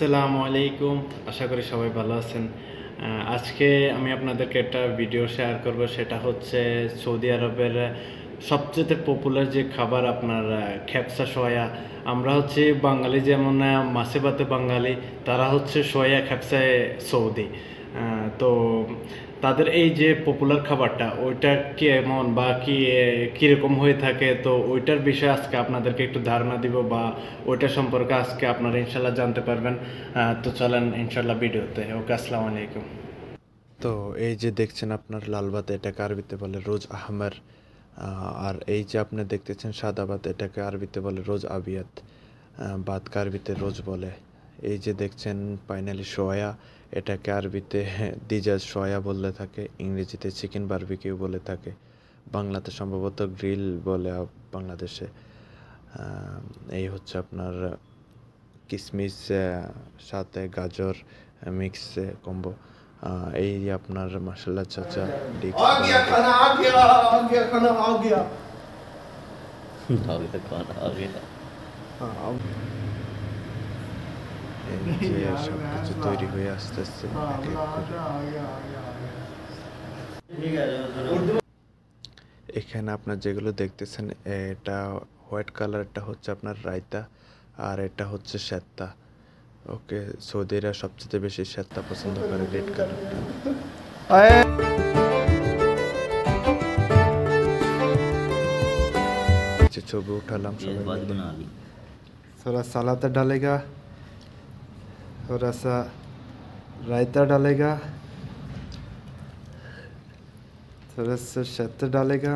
আসসালামু আলাইকুম। আশা করি সবাই ভালো আছেন। আজকে আমি আপনাদেরকে একটা ভিডিও শেয়ার করব, সেটা হচ্ছে সৌদি আরবের সবচেয়ে পপুলার যে খাবার আপনার খেপসা সোয়া। আমরা হচ্ছে বাঙালি, যেমন মাছে ভাতে বাঙালি, তারা হচ্ছে সোয়া খেপসায় সৌদি। তো তাদের এই যে পপুলার খাবারটা, ওইটা কেমন বা কীরকম হয়ে থাকে, তো ওইটার বিষয়ে আজকে আপনাদেরকে একটু ধারণা দিব, বা ওইটা সম্পর্কে আজকে আপনারা ইনশাল্লাহ জানতে পারবেন। তো চলেন ইনশাল্লাহ ভিডিওতে। ওকে, আসসালামু আলাইকুম। তো এই যে দেখছেন আপনার লাল ভাত, এটাকে আরবিতে বলে রোজ আহমার। আর এই যে আপনি দেখতেছেন সাদা ভাত, এটাকে আরবিতে বলে রোজ আবিয়াত। ভাতকে আরবিতে রোজ বলে। এই যে দেখছেন ফাইনালি সোয়া, এটাকে আরবিতে দিজাজ সোয়া বলে থাকে, ইংরেজিতে চিকেন বারবিকিউ বলে থাকে, বাংলাতে সম্ভবত গ্রিল বলে বাংলাদেশে। এই হচ্ছে আপনার কিশমিশ সাথে গাজর মিক্স কম্বো। এই আপনার মাশাআল্লাহ চাচা ডিক্স এই যে সবকিছু তৈরি হয়ে আসতেছে এক এক করে। এখানে আপনার যেগুলো দেখতেছেন, এটা হোয়াইট কালারটা হচ্ছে আপনার রায়তা, আর এটা হচ্ছে সেত্তা। ওকে, সৌদিরা সবচেয়ে বেশি সেত্তা পছন্দ করে, রেড কালারটা। ছবি উঠালাম সবাই মিলে। थोड़ा सलाद डालेगा, थोड़ा सा रायता डालेगा, थोड़ा सा शक्कर डालेगा,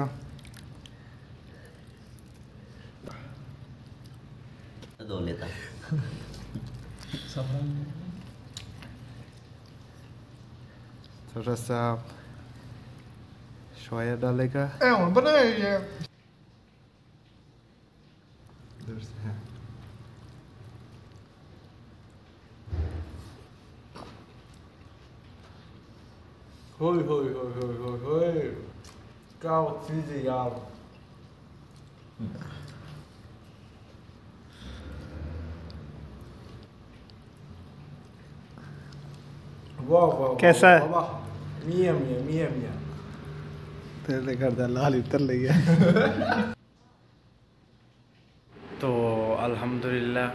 थोड़ा सा सोया डालेगा। Hoi, hoi, hoi, hoi, hoi, hoi. Koud vieze jaar. वाह वाह कैसा है? मियां मियां मियां मियां तेरे कर दे लाल इतर ले गया। তো আলহামদুলিল্লাহ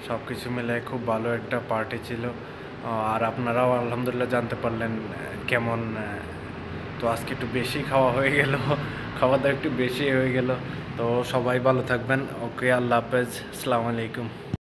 সব কিছু মিলে খুব ভালো একটা পার্টি ছিল। আর আপনারাও আলহামদুলিল্লাহ জানতে পারলেন কেমন। তো আজকে একটু বেশি খাওয়া হয়ে গেল, খাওয়া দাওয়া একটু বেশি হয়ে গেল। তো সবাই ভালো থাকবেন। ওকে, আল্লাহ হাফেজ, আসসালামু আলাইকুম।